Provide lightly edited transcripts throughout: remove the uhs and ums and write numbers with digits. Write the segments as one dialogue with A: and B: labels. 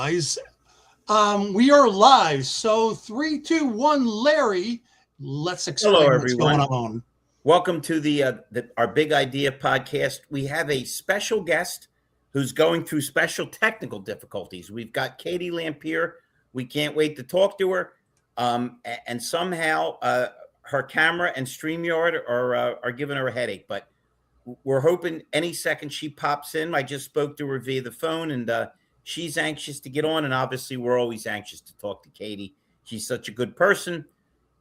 A: guys. We are live. So 3, 2, 1, Larry. Let's
B: Hello,
A: explain what's going
B: everyone.
A: on.
B: Welcome to our Big Idea podcast. We have a special guest who's going through special technical difficulties. We've got Katie Lamphere. We can't wait to talk to her. And somehow her camera and StreamYard are giving her a headache. But we're hoping any second she pops in. I just spoke to her via the phone, and she's anxious to get on. And obviously, we're always anxious to talk to Katie. She's such a good person.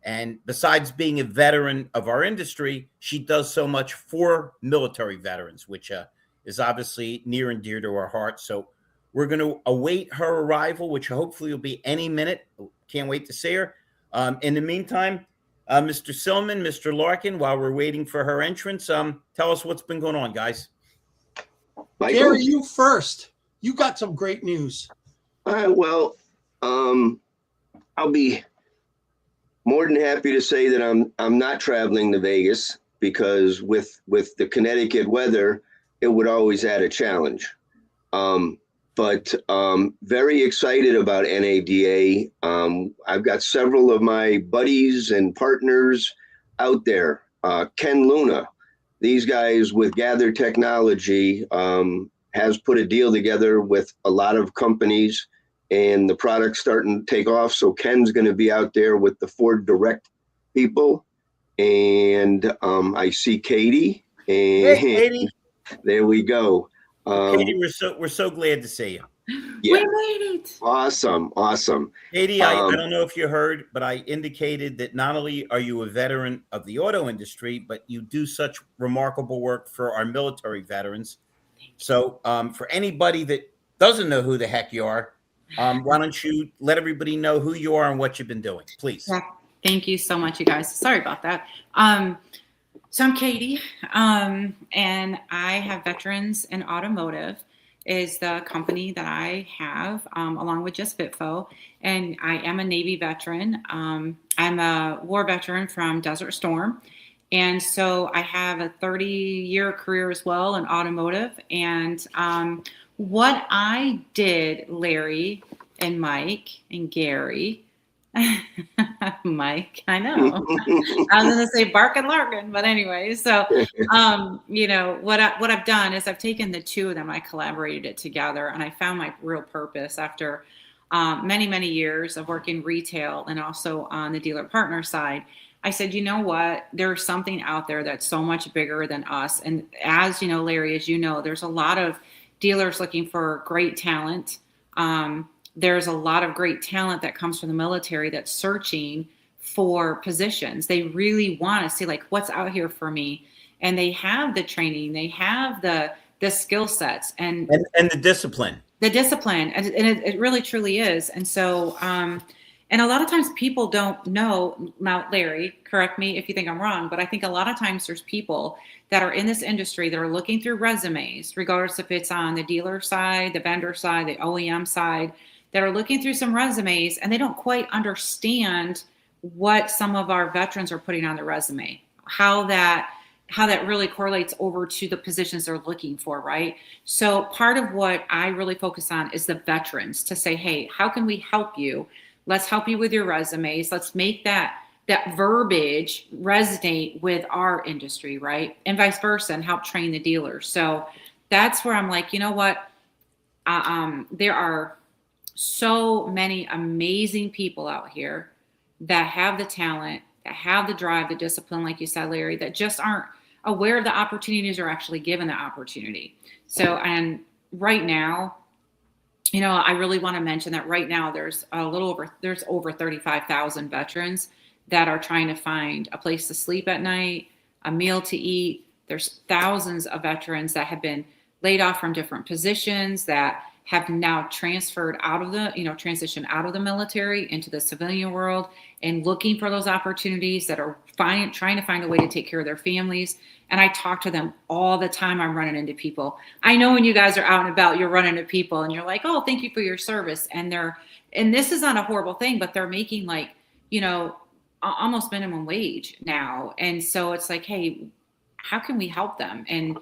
B: And besides being a veteran of our industry, she does so much for military veterans, which is obviously near and dear to our heart. So we're going to await her arrival, which hopefully will be any minute. Can't wait to see her. In the meantime, Mr. Silman, Mr. Larkin, while we're waiting for her entrance, tell us what's been going on, guys.
C: Michael?
A: Gary, you first. You got some great news.
C: Well, I'll be more than happy to say that I'm not traveling to Vegas because with the Connecticut weather, it would always add a challenge. But very excited about NADA. I've got several of my buddies and partners out there. Ken Luna, these guys with Gather Technology has put a deal together with a lot of companies, and the product's starting to take off. So Ken's going to be out there with the Ford Direct people. And I see Katie. And
B: hey, Katie.
C: There we go.
B: Katie, we're so glad to see you.
C: Yeah.
D: We made it.
C: Awesome.
B: Katie, I don't know if you heard, but I indicated that not only are you a veteran of the auto industry, but you do such remarkable work for our military veterans. So for anybody that doesn't know who the heck you are, why don't you let everybody know who you are and what you've been doing, please?
D: Yeah, thank you so much, you guys. Sorry about that. So I'm Katie, and I have Veterans in Automotive is the company that I have, along with Just Fitfo, and I am a Navy veteran. I'm a war veteran from Desert Storm, and so I have a 30-year career as well in automotive. And what I did, Larry and Mike and Gary, Mike, I know. I was going to say Bark and Larkin, but anyway. So, what I've done is I've taken the two of them, I collaborated it together, and I found my real purpose after many, many years of working retail and also on the dealer partner side. I said, you know what? There's something out there that's so much bigger than us. And as you know, Larry, as you know, there's a lot of dealers looking for great talent. There's a lot of great talent that comes from the military that's searching for positions. They really want to see like what's out here for me. And they have the training, they have the skill sets and
B: the discipline.
D: The discipline. And it really truly is. And so, and a lot of times people don't know. Now, Larry, correct me if you think I'm wrong, but I think a lot of times there's people that are in this industry that are looking through resumes, regardless if it's on the dealer side, the vendor side, the OEM side, that are looking through some resumes and they don't quite understand what some of our veterans are putting on their resume, how that really correlates over to the positions they're looking for, right? So part of what I really focus on is the veterans to say, hey, how can we help you? Let's help you with your resumes. Let's make that verbiage resonate with our industry, right? And vice versa, and help train the dealers. So that's where I'm like, you know what? There are so many amazing people out here that have the talent, that have the drive, the discipline, like you said, Larry, that just aren't aware of the opportunities or actually given the opportunity. So, and right now, I really want to mention that right now there's over 35,000 veterans that are trying to find a place to sleep at night, a meal to eat. There's thousands of veterans that have been laid off from different positions that have now transferred transitioned out of the military into the civilian world and looking for those opportunities that are trying to find a way to take care of their families. And I talk to them all the time. I'm running into people. I know when you guys are out and about, you're running into people and you're like, oh, thank you for your service. And this is not a horrible thing, but they're making almost minimum wage now. And so it's like, hey, how can we help them? And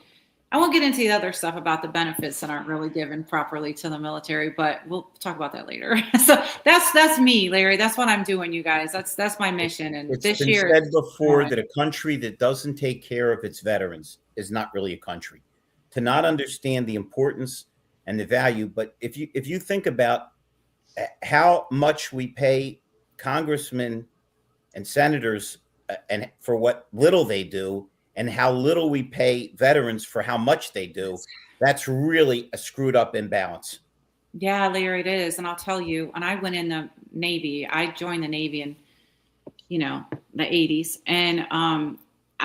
D: I won't get into the other stuff about the benefits that aren't really given properly to the military, but we'll talk about that later. So that's me, Larry. That's what I'm doing, you guys. That's my mission. And
B: It's
D: this
B: been
D: year,
B: said before that a country that doesn't take care of its veterans is not really a country. To not understand the importance and the value, but if you think about how much we pay congressmen and senators and for what little they do, and how little we pay veterans for how much they do, that's really a screwed up imbalance.
D: yeah, Larry, it is. And I'll tell you, when I went in the Navy, I joined the Navy in, the 80s. And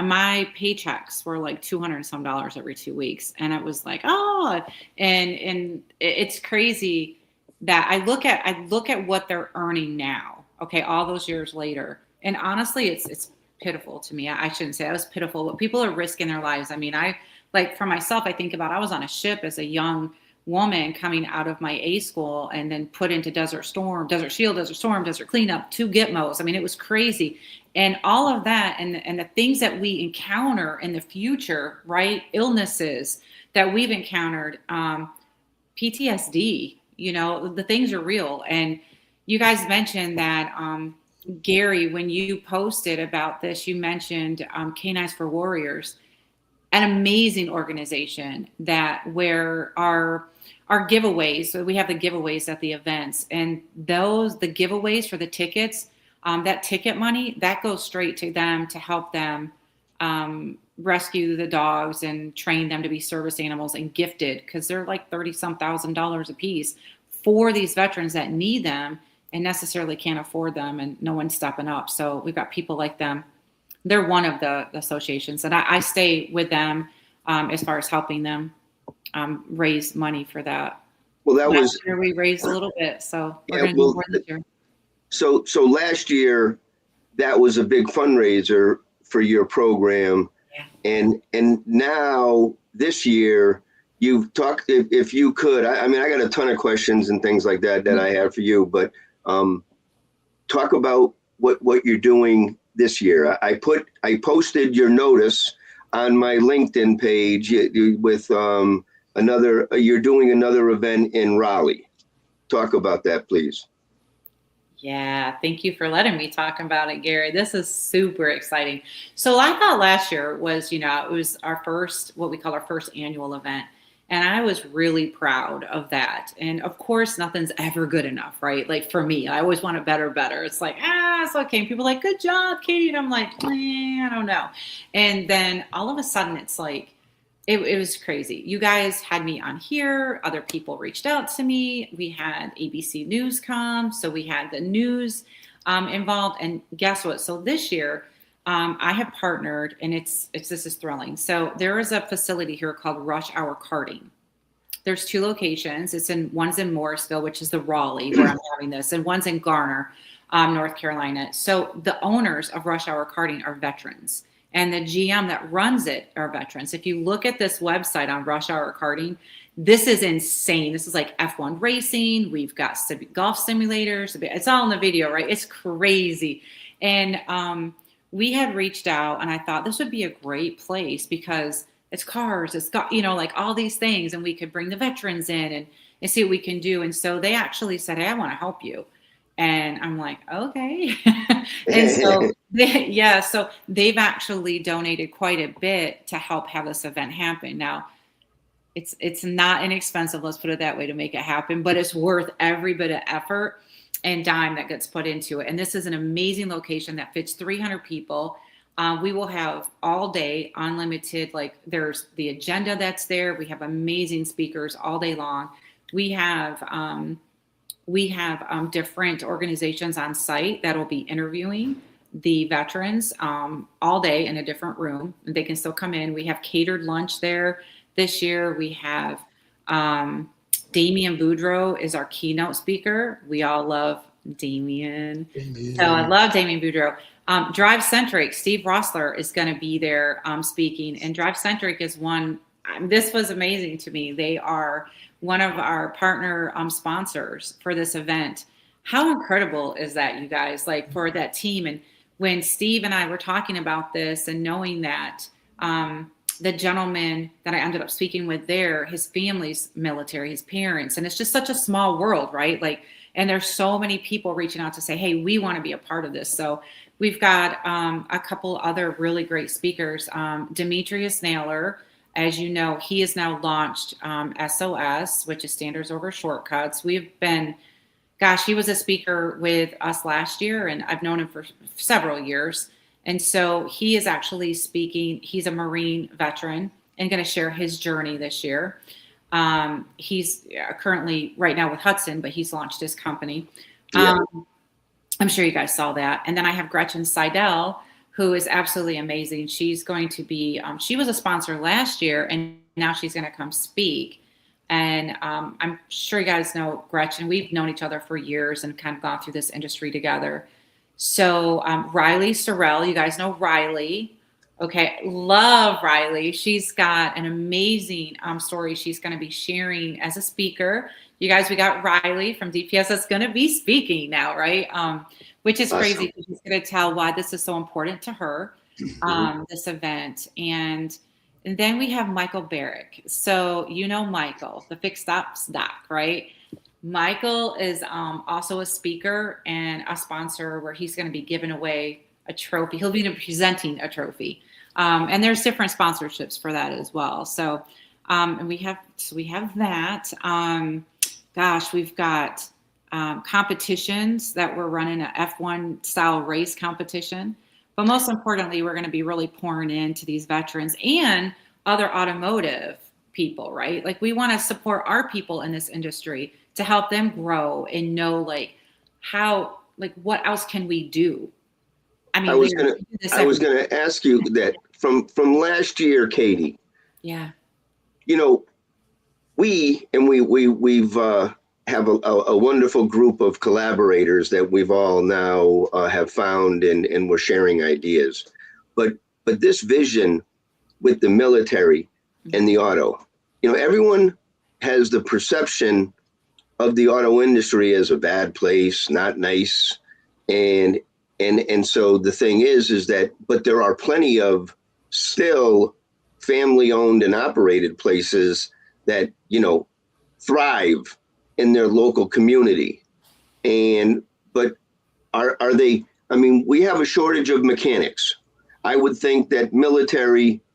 D: my paychecks were like $200 and some every 2 weeks. And it was like, and it's crazy that I look at what they're earning now. Okay. All those years later. And honestly, it's pitiful to me. I shouldn't say that was pitiful, but people are risking their lives. I mean, for myself, I think about, I was on a ship as a young woman coming out of my A school and then put into Desert Storm, Desert Shield, Desert Storm, Desert Cleanup, 2 Gitmos. I mean, it was crazy. And all of that and the things that we encounter in the future, right? Illnesses that we've encountered, PTSD, the things are real. And you guys mentioned that, Gary, when you posted about this, you mentioned Canines for Warriors, an amazing organization where our giveaways. So we have the giveaways at the events, and the giveaways for the tickets, that ticket money that goes straight to them to help them rescue the dogs and train them to be service animals and gifted, because they're like $30-some thousand a piece for these veterans that need them and necessarily can't afford them, and no one's stepping up. So we've got people like them. They're one of the associations, and I stay with them as far as helping them raise money for that.
C: Well,
D: last year we raised a little bit, so we're going to do more this year.
C: So last year, that was a big fundraiser for your program, and now this year you've talked. If you could, I mean, I got a ton of questions and things like that I have for you, but talk about what you're doing this year. I posted your notice on my LinkedIn page with you're doing another event in Raleigh. Talk about that, please.
D: Yeah, thank you for letting me talk about it, Gary. This is super exciting. So I thought last year was, it was what we call our first annual event. And I was really proud of that. And of course, nothing's ever good enough, right? Like for me, I always want it better. It's like, it's okay. And people are like, good job, Katie. And I'm like, I don't know. And then all of a sudden it's like, it was crazy. You guys had me on here. Other people reached out to me. We had ABC News come. So we had the news involved. And guess what? So this year, I have partnered, and this is thrilling. So there is a facility here called Rush Hour Karting. There's 2 locations. One's in Morrisville, which is the Raleigh where I'm having this, and one's in Garner, North Carolina. So the owners of Rush Hour Karting are veterans, and the GM that runs it are veterans. If you look at this website on Rush Hour Karting, this is insane. This is like F1 racing. We've got golf simulators. It's all in the video, right? It's crazy. And we had reached out, and I thought this would be a great place because it's cars, it's got, like all these things, and we could bring the veterans in and see what we can do. And so they actually said, hey, I want to help you. And I'm like, okay. And so so they've actually donated quite a bit to help have this event happen. Now, it's not inexpensive, let's put it that way, to make it happen, but it's worth every bit of effort and dime that gets put into it. And this is an amazing location that fits 300 people. We will have all day unlimited, like there's the agenda that's there. We have amazing speakers all day long. We have different organizations on site that will be interviewing the veterans all day in a different room. They can still come in. We have catered lunch there this year. We have Damien Boudreau is our keynote speaker. We all love Damien. So I love Damien Boudreau. Drive Centric, Steve Rossler is going to be there speaking. And Drive Centric is this was amazing to me. They are one of our partner sponsors for this event. How incredible is that, you guys, like for that team? And when Steve and I were talking about this and knowing that the gentleman that I ended up speaking with there, his family's military, his parents, and it's just such a small world, right? Like, and there's so many people reaching out to say, hey, we want to be a part of this. So we've got a couple other really great speakers. Demetrius Naylor, as you know, he has now launched SOS, which is Standards Over Shortcuts. We've been, gosh, he was a speaker with us last year, and I've known him for several years. And so he is actually speaking. He's a Marine veteran and going to share his journey this year. He's currently right now with Hudson, but he's launched his company.
C: Yeah.
D: I'm sure you guys saw that. And then I have Gretchen Seidel, who is absolutely amazing. She's going to be, she was a sponsor last year, and now she's going to come speak. And I'm sure you guys know Gretchen. We've known each other for years and kind of gone through this industry together. So Riley Sorrell, you guys know Riley. Okay, love Riley. She's got an amazing story she's going to be sharing as a speaker. You guys, we got Riley from DPS that's going to be speaking now, right? Which is crazy because she's going to tell why this is so important to her, this event. And then we have Michael Barrick. So you know Michael, the Fixed Ops Doc, right? Michael is also a speaker and a sponsor where he's going to be giving away a trophy. He'll be presenting a trophy. And there's different sponsorships for that as well. So, and we have that. Gosh, we've got competitions that we're running an F1 style race competition. But most importantly, we're going to be really pouring into these veterans and other automotive people, right? Like we want to support our people in this industry to help them grow and know like how, like what else can we do? I mean,
C: I was gonna ask you that from last year, Katie.
D: Yeah.
C: You know, we've have a wonderful group of collaborators that we've all now have found and we're sharing ideas. But this vision with the military and the auto, you know, everyone has the perception of the auto industry as a bad place, not nice. And so the thing is that, but there are plenty of still family owned and operated places that, you know, thrive in their local community. But are they, I mean, we have a shortage of mechanics. I would think that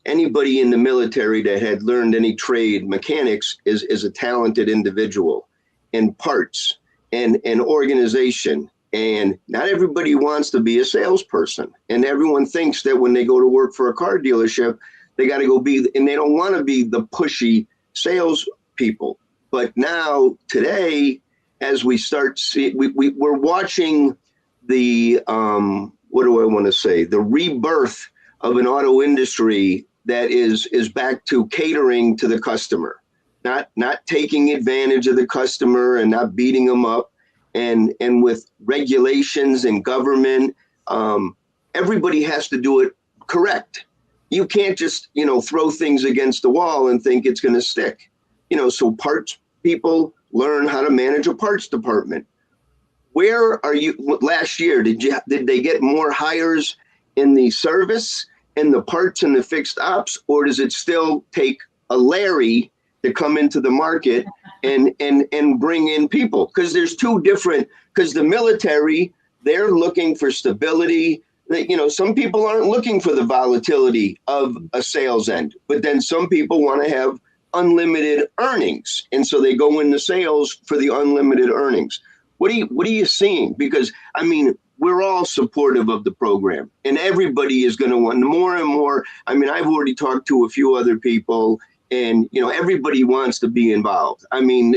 C: anybody in the military that had learned any trade, mechanics is a talented individual. And parts and organization. And not everybody wants to be a salesperson. And everyone thinks that when they go to work for a car dealership, they got to go and they don't want to be the pushy sales people. But now today, as we start we're watching the, what do I want to say? The rebirth of an auto industry that is back to catering to the customer. Not taking advantage of the customer and not beating them up, and with regulations and government, everybody has to do it correct. You can't just, you know, throw things against the wall and think it's going to stick. You know, so parts people learn how to manage a parts department. Where are you? Last year, did they get more hires in the service and the parts and the fixed ops, or does it still take a Larry to come into the market and bring in people? Because there's two different, because the military, they're looking for stability. You know, some people aren't looking for the volatility of a sales end, but then some people want to have unlimited earnings. And so they go into sales for the unlimited earnings. What are you seeing? Because I mean, we're all supportive of the program and everybody is going to want more and more. I mean, I've already talked to a few other people. And, you know, everybody wants to be involved. I mean,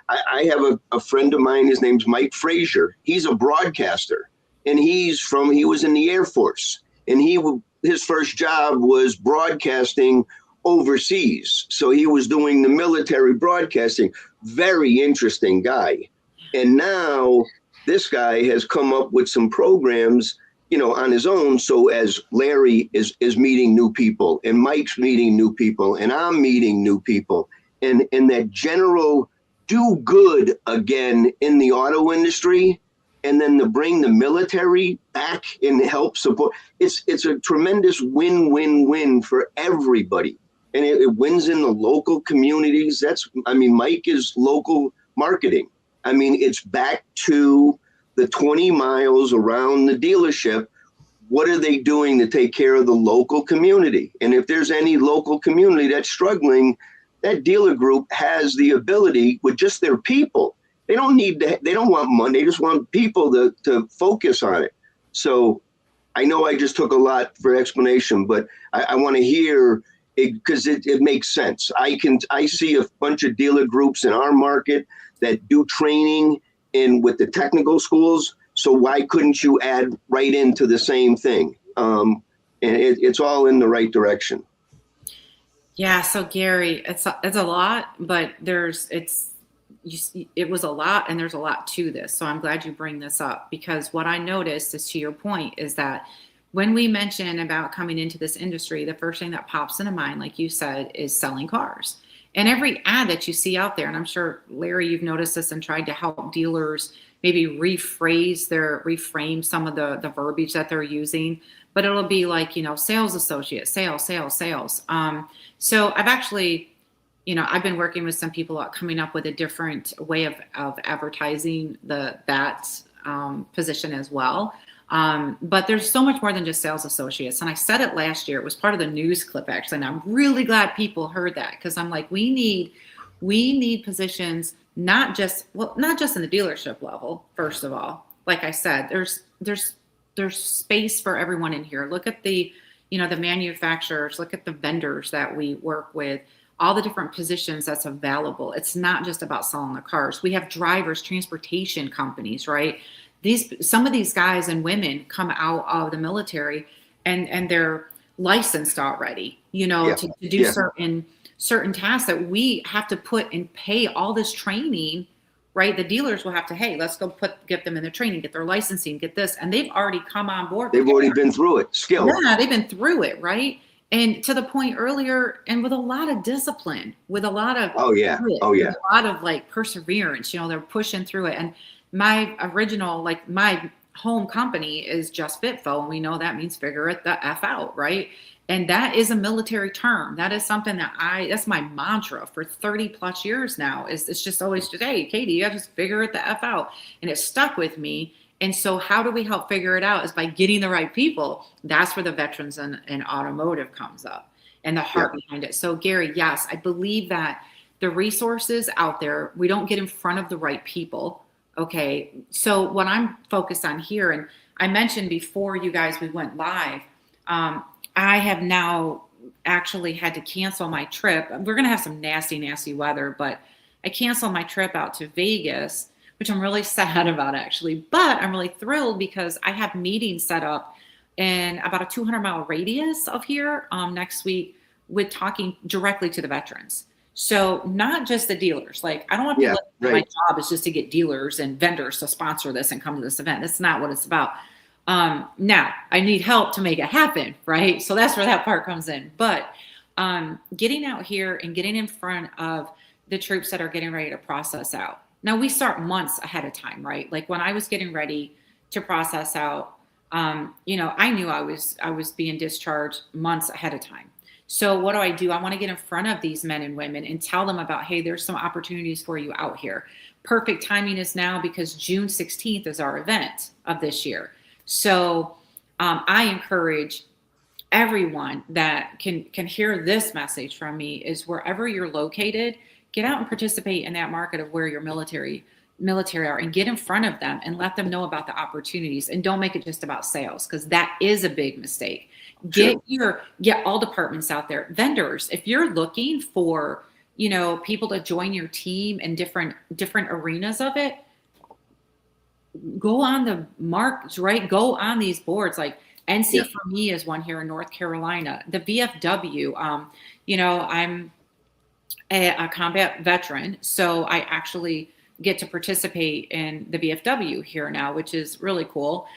C: I have a friend of mine, his name's Mike Frazier. He's a broadcaster and he was in the Air Force, and his first job was broadcasting overseas. So he was doing the military broadcasting. Very interesting guy. And now this guy has come up with some programs, you know, on his own. So as Larry is meeting new people and Mike's meeting new people and I'm meeting new people, and that general do good again in the auto industry and then to bring the military back and help support. It's a tremendous win-win-win for everybody. And it wins in the local communities. Mike is local marketing. It's back to the 20 miles around the dealership. What are they doing to take care of the local community? And if there's any local community that's struggling, that dealer group has the ability with just their people. They don't want money. They just want people to focus on it. So I know I just took a lot for explanation, but I want to hear it because it makes sense. I see a bunch of dealer groups in our market that do training with the technical schools. So why couldn't you add right into the same thing? And it's all in the right direction.
D: Yeah. So Gary, it's a lot, but it was a lot, and there's a lot to this. So I'm glad you bring this up, because what I noticed is, to your point, is that when we mention about coming into this industry, the first thing that pops into mind, like you said, is selling cars. And every ad that you see out there, and I'm sure, Larry, you've noticed this and tried to help dealers maybe reframe some of the verbiage that they're using, but it'll be like, sales associate, sales. So I've actually, I've been working with some people coming up with a different way of advertising that position as well. But there's so much more than just sales associates. And I said it last year, it was part of the news clip, actually. And I'm really glad people heard that, because I'm like, we need positions, not just in the dealership level. First of all, like I said, there's space for everyone in here. Look at the manufacturers, look at the vendors that we work with, all the different positions that's available. It's not just about selling the cars. We have drivers, transportation companies, right? Some of these guys and women come out of the military and they're licensed already, to do certain tasks that we have to put and pay all this training, right? The dealers will have to, hey, let's go get them in the training, get their licensing, get this. And they've already come on board.
C: They've already been through it. Skill.
D: Yeah, they've been through it, right? And to the point earlier, and with a lot of discipline, with a lot of
C: grit,
D: with a lot of like perseverance, they're pushing through it. And my original, like my home company is Just Fitfo, and we know that means figure it the F out, right? And that is a military term. That is something that's my mantra for 30 plus years now. It's just always, hey, Katie, you have to figure it the F out. And it stuck with me. And so how do we help figure it out is by getting the right people. That's where the veterans and automotive comes up and the heart behind it. So Gary, yes, I believe that the resources out there, we don't get in front of the right people. Okay. So what I'm focused on here, and I mentioned before you guys, we went live, I have now actually had to cancel my trip. We're going to have some nasty, nasty weather, but I canceled my trip out to Vegas, which I'm really sad about, actually. But I'm really thrilled because I have meetings set up in about a 200-mile radius of here next week with talking directly to the veterans. So not just the dealers. Like, I don't want people to think my job is just to get dealers and vendors to sponsor this and come to this event. That's not what it's about. Now I need help to make it happen, right? So that's where that part comes in. But getting out here and getting in front of the troops that are getting ready to process out. Now we start months ahead of time, right? Like when I was getting ready to process out, I knew I was being discharged months ahead of time. So what do? I want to get in front of these men and women and tell them about, hey, there's some opportunities for you out here. Perfect timing is now because June 16th is our event of this year. So I encourage everyone that can hear this message from me is wherever you're located, get out and participate in that market of where your military are and get in front of them and let them know about the opportunities, and don't make it just about sales, because that is a big mistake. Get all departments out there. Vendors, if you're looking for, people to join your team in different arenas of it, go on the marks, right? Go on these boards. Like NC for me is one here in North Carolina. The VFW, I'm a combat veteran, so I actually get to participate in the VFW here now, which is really cool.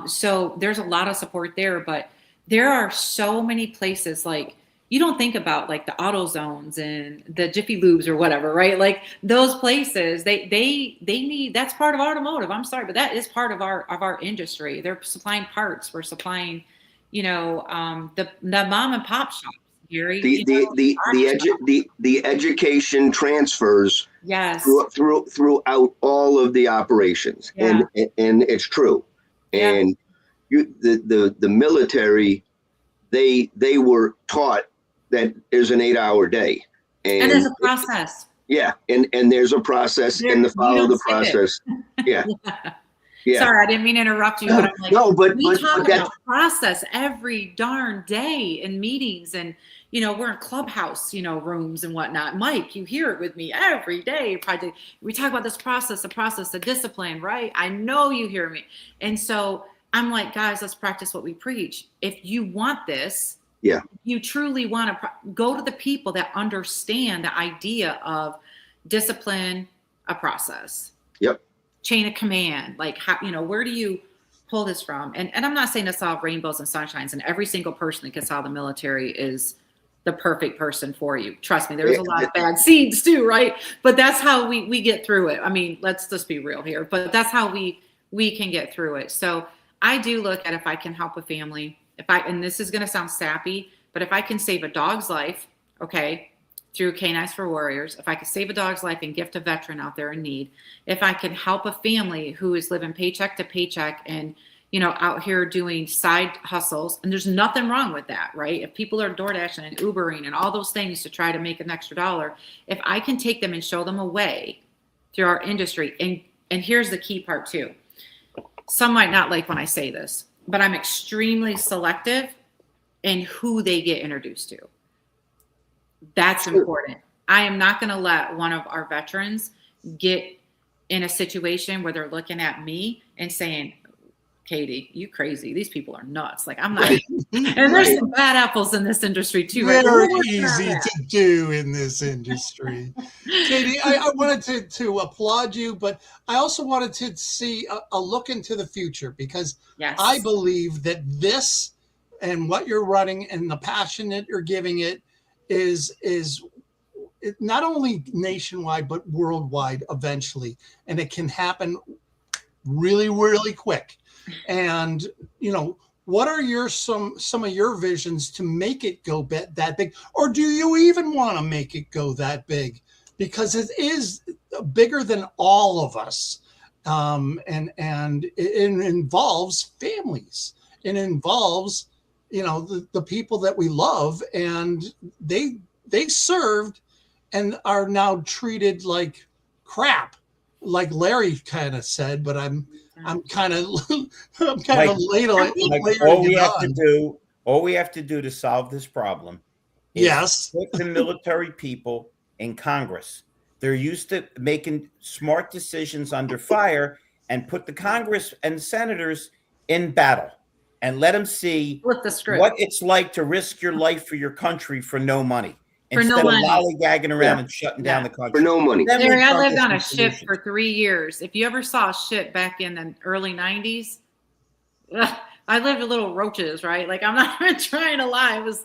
D: So there's a lot of support there, but there are so many places, like, you don't think about like the auto zones and the Jiffy Lubes or whatever, right? Like those places, they need, that's part of automotive. I'm sorry, but that is part of our industry. They're supplying parts. We're supplying, the mom and pop shops, Gary.
C: The education transfers
D: Yes.
C: throughout all of the operations,
D: Yeah.
C: and it's true.
D: Yeah.
C: And the military, they were taught that there's an 8-hour day,
D: And there's a process.
C: Yeah, and there's a process, and to follow the process. Yeah. Yeah.
D: Sorry, I didn't mean to interrupt you, but I'm like,
C: no, but
D: we talk about process every darn day in meetings, and we're in clubhouse, rooms and whatnot. Mike, you hear it with me every day. We talk about this process, the discipline, right? I know you hear me. And so I'm like, guys, let's practice what we preach. If you want this,
C: yeah,
D: you truly want to go to the people that understand the idea of discipline, a process.
C: Yep.
D: Chain of command, like how, where do you pull this from? And I'm not saying it's all rainbows and sunshines, and every single person that gets out of the military is the perfect person for you. Trust me, there's a lot of bad seeds too, right? But that's how we get through it. I mean, let's just be real here, but that's how we can get through it. So I do look at if I can help a family, and this is going to sound sappy, but if I can save a dog's life, okay, through Canines for Warriors, if I could save a dog's life and gift a veteran out there in need, if I can help a family who is living paycheck to paycheck and, out here doing side hustles, and there's nothing wrong with that, right? If people are DoorDashing and Ubering and all those things to try to make an extra dollar, if I can take them and show them a way through our industry, and here's the key part too. Some might not like when I say this, but I'm extremely selective in who they get introduced to. That's important. I am not going to let one of our veterans get in a situation where they're looking at me and saying, Katie, you crazy. These people are nuts. Like, I'm not. And there's some bad apples in this industry too. Right?
A: Very easy to do in this industry. Katie, I wanted to applaud you, but I also wanted to see a look into the future, because
D: yes.
A: I believe that this and what you're running and the passion that you're giving it is not only nationwide but worldwide eventually, and it can happen really, really quick. And what are some of your visions to make it go that big, or do you even want to make it go that big? Because it is bigger than all of us, and it involves families. It involves the people that we love, and they served and are now treated like crap, like Larry kind of said. But I'm kind of late on it.
B: All we have to do to solve this problem is put the military people in Congress. They're used to making smart decisions under fire, and put the Congress and senators in battle. And let them see what it's like to risk your life for your country for no money. Instead of lollygagging around and shutting down the country.
C: For no money.
D: Larry, I lived on a ship for 3 years. If you ever saw a ship back in the early 90s, I lived with little roaches, right? Like, I'm not even trying to lie. It was,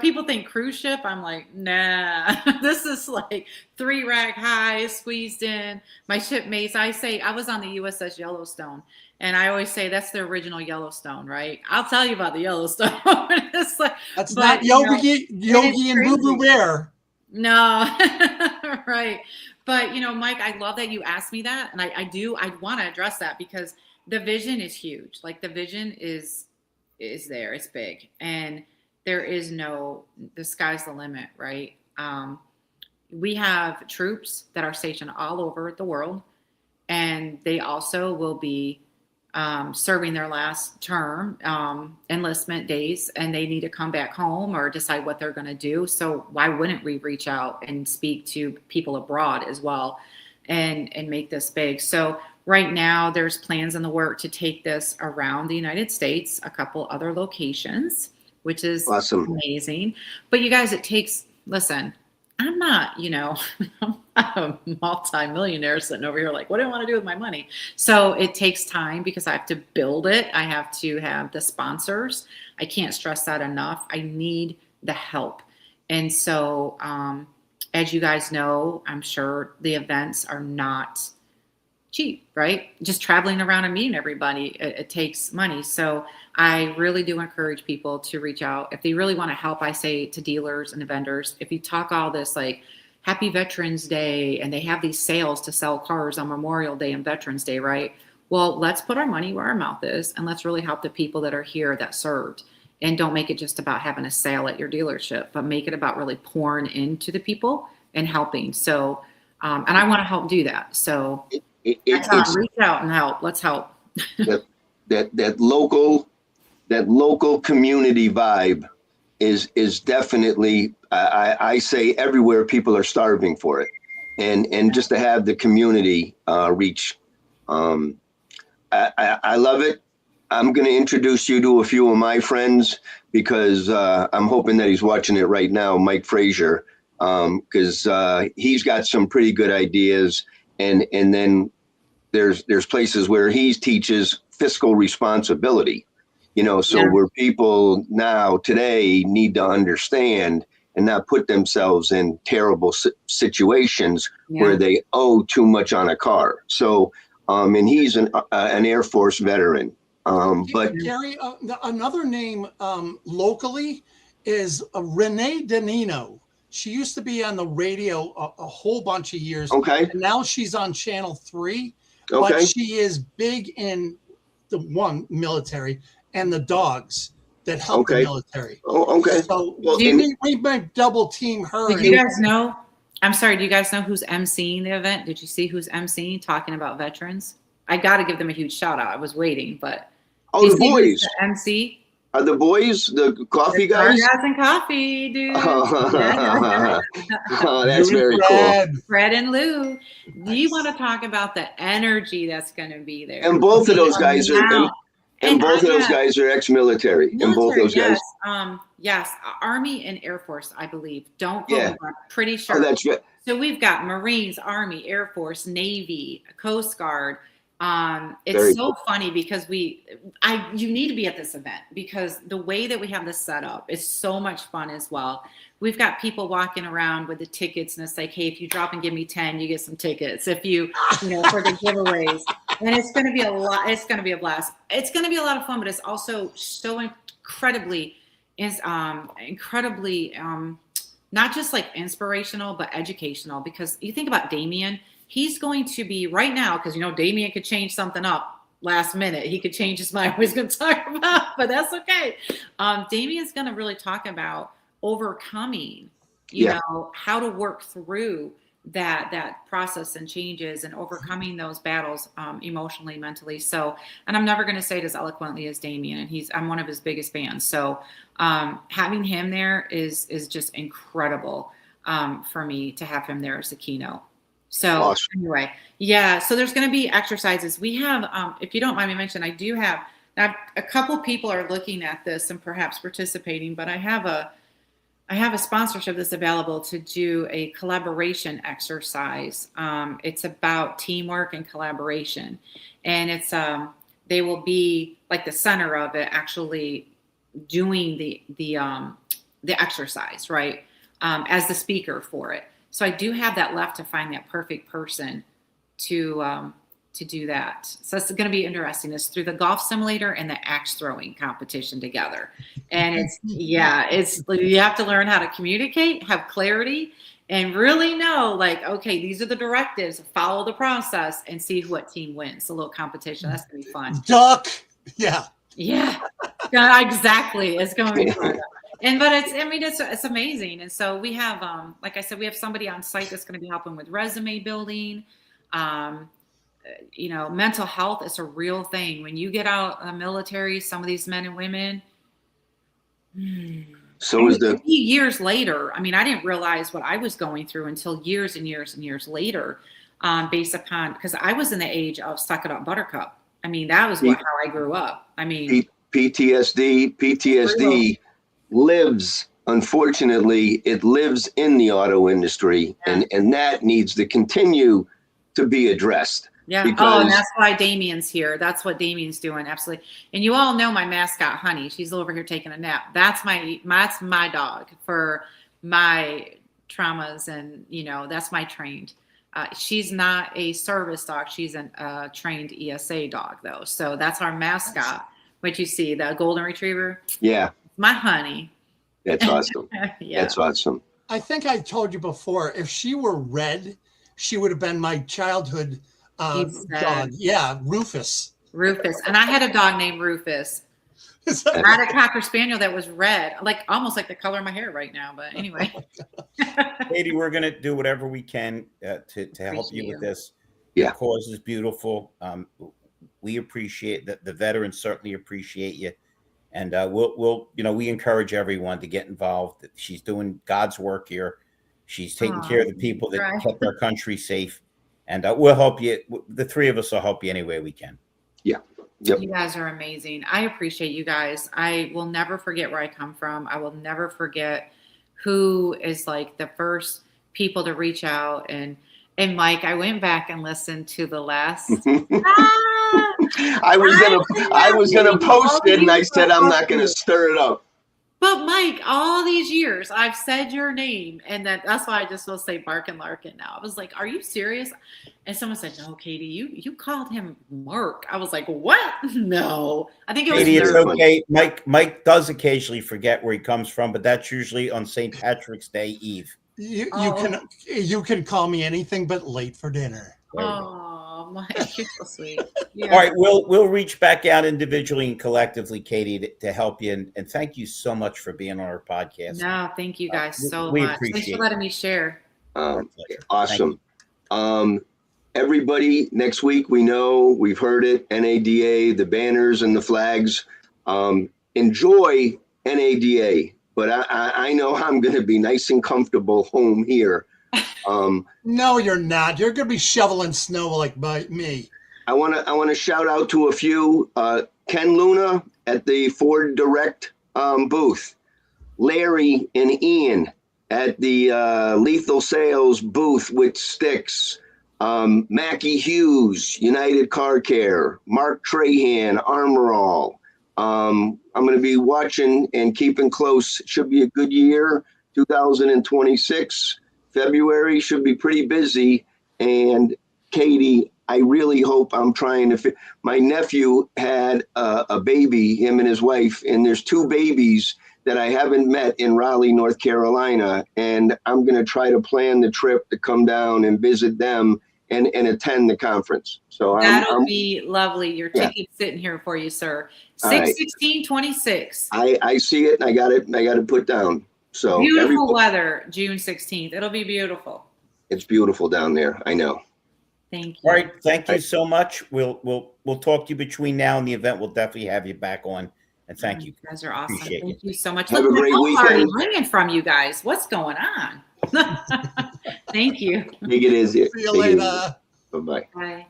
D: people think cruise ship. I'm like, nah, this is like 3-rack high, squeezed in. My shipmates, I say, I was on the USS Yellowstone. And I always say that's the original Yellowstone, right? I'll tell you about the Yellowstone. It's like,
A: that's not Yogi and Boo Boo Bear.
D: No, right. But, Mike, I love that you asked me that. And I want to address that, because the vision is huge. Like, the vision is there. It's big. And there is the sky's the limit, right? We have troops that are stationed all over the world, and they also will be serving their last term, enlistment days, and they need to come back home or decide what they're going to do. So why wouldn't we reach out and speak to people abroad as well and make this big? So right now there's plans in the work to take this around the United States, a couple other locations, which is
C: awesome.
D: Amazing. But you guys, listen, I'm not, I'm a multi-millionaire sitting over here like, what do I want to do with my money? So it takes time, because I have to build it. I have to have the sponsors. I can't stress that enough. I need the help. And so, as you guys know, I'm sure the events are not cheap, right? Just traveling around and meeting everybody, it takes money. So I really do encourage people to reach out. If they really want to help, I say to dealers and vendors, if you talk all this like Happy Veterans Day and they have these sales to sell cars on Memorial Day and Veterans Day, right? Well, let's put our money where our mouth is and let's really help the people that are here that served. And don't make it just about having a sale at your dealership, but make it about really pouring into the people and helping. So, and I want to help do that. So
C: It's
D: reach out and help. Let's help.
C: that local community vibe is definitely, I say everywhere people are starving for it, and just to have the community reach, I love it. I'm going to introduce you to a few of my friends because I'm hoping that he's watching it right now, Mike Frazier, because he's got some pretty good ideas, and then there's places where he teaches fiscal responsibility, so where people now today need to understand and not put themselves in terrible situations where they owe too much on a car. So, and he's an Air Force veteran. But
A: Gary, another name locally is Renee Danino. She used to be on the radio a whole bunch of years.
C: Okay.
A: And now she's on Channel 3.
C: Okay.
A: But she is big in the military and the dogs that help the military.
C: Oh, okay.
A: So
C: well,
A: we might double team her.
D: Did you guys know? I'm sorry. Do you guys know who's emceeing the event? Did you see who's emceeing talking about veterans? I got to give them a huge shout out. I was waiting, but
C: the boys.
D: The MC.
C: Are the boys the coffee guys?
D: Gas and coffee, dude.
C: Oh, that's very cool.
D: Fred and Lou. Do you want to talk about the energy that's going to be there?
C: And both of those guys are, and both of those guys are ex-military. And both those guys.
D: Yes, Army and Air Force, I believe. Don't go. I'm pretty sure.
C: Oh, that's right.
D: So we've got Marines, Army, Air Force, Navy, Coast Guard. It's so funny because you need to be at this event because the way that we have this set up is so much fun as well. We've got people walking around with the tickets and it's like, hey, if you drop and give me 10, you get some tickets. If you for the giveaways, and it's going to be a lot. It's going to be a blast. It's going to be a lot of fun, but it's also so incredibly not just like inspirational, but educational because you think about Damien. He's going to be right now because Damien could change something up last minute. He could change his mind what he's going to talk about, but that's okay. Damien's going to really talk about overcoming, how to work through that process and changes and overcoming those battles emotionally, mentally. So, and I'm never going to say it as eloquently as Damien, and I'm one of his biggest fans. So having him there is just incredible for me to have him there as a keynote. So anyway, so there's going to be exercises. We have, if you don't mind me mentioning, I do have, now a couple people are looking at this and perhaps participating, but I have a sponsorship that's available to do a collaboration exercise. It's about teamwork and collaboration. And it's, they will be like the center of it, actually doing the exercise, right? As the speaker for it. So I do have that left to find that perfect person to do that. So it's going to be interesting. It's through the golf simulator and the axe throwing competition together. And it's you have to learn how to communicate, have clarity, and really know okay, these are the directives, follow the process and see what team wins. A little competition. That's going to be fun.
A: Duck. Yeah.
D: Yeah, exactly. It's going to be fun. But it's amazing. And so we have, like I said, we have somebody on site that's going to be helping with resume building. Mental health is a real thing. When you get out of the military, some of these men and women.
C: So is the
D: years later. I mean, I didn't realize what I was going through until years and years and years later, based upon, because I was in the age of suck it up, buttercup. I mean, that was how I grew up. I mean,
C: PTSD lives, unfortunately, it lives in the auto industry, and that needs to continue to be addressed.
D: Yeah. And that's why Damien's here. That's what Damien's doing. Absolutely. And you all know my mascot, Honey. She's over here taking a nap. That's my dog for my traumas, and that's my trained. She's not a service dog. She's a trained ESA dog, though. So that's our mascot. What you see, the golden retriever.
C: Yeah,
D: My honey.
C: that's awesome.
D: Yeah.
C: That's awesome.
A: I think I told you before, if she were red, she would have been my childhood dog. Yeah, Rufus.
D: Rufus. And I had a dog named Rufus. I had a Cocker Spaniel that was red, almost like the color of my hair right now. But anyway.
B: Katie, we're going to do whatever we can to help you with this.
C: Yeah.
B: The cause is beautiful. We appreciate that. The veterans certainly appreciate you. And we'll we encourage everyone to get involved. She's doing God's work here. She's taking care of the people that kept our country safe. And we'll help you. The three of us will help you any way we can.
C: Yeah. Yep.
D: You guys are amazing. I appreciate you guys. I will never forget where I come from. I will never forget who is like the first people to reach out. And Mike, I went back and listened to the last.
C: I was gonna post it, and I said I'm not gonna stir it up.
D: But Mike, all these years I've said your name, and that's why I just will say Barkin Larkin now. I was like, "Are you serious?" And someone said, "No, Katie, you called him Mark." I was like, "What? No." I think it was
B: Katie, it's okay. Mike does occasionally forget where he comes from, but that's usually on St. Patrick's Day Eve.
A: You can call me anything but late for dinner.
D: Oh, Mike, you're so sweet. Yeah.
B: All right, we'll reach back out individually and collectively, Katie, to help you. And thank you so much for being on our podcast.
D: No, thank you guys so
B: we
D: much.
B: appreciate
D: Thanks for letting me share.
C: Awesome. Everybody, next week, we've heard it, NADA, the banners and the flags. Enjoy NADA, but I know I'm going to be nice and comfortable home here.
A: No, you're not. You're going to be shoveling snow like me.
C: I want to shout out to a few. Ken Luna at the Ford Direct booth. Larry and Ian at the Lethal Sales booth with sticks. Mackie Hughes, United Car Care. Mark Trahan, Armor All. I'm going to be watching and keeping close. It should be a good year. 2026. February should be pretty busy. And Katie, I really hope I'm trying to my nephew had a baby, him and his wife, and there's two babies that I haven't met in Raleigh, North Carolina. And I'm going to try to plan the trip to come down and visit them and attend the conference. So
D: that'll be lovely. Your ticket's sitting here for you, sir. 6/16/26.
C: I see it and I got it put down. So
D: beautiful weather, June 16th. It'll be beautiful.
C: It's beautiful down there. I know.
D: Thank you.
B: All right. Thank you so much. We'll talk to you between now and the event. We'll definitely have you back on. And thank you.
D: You guys are awesome. Thank you so much.
C: Have a great weekend.
D: Ringing from you guys. What's going on? Thank you.
C: Take it easy.
A: See you later.
C: Bye-bye.
D: Bye.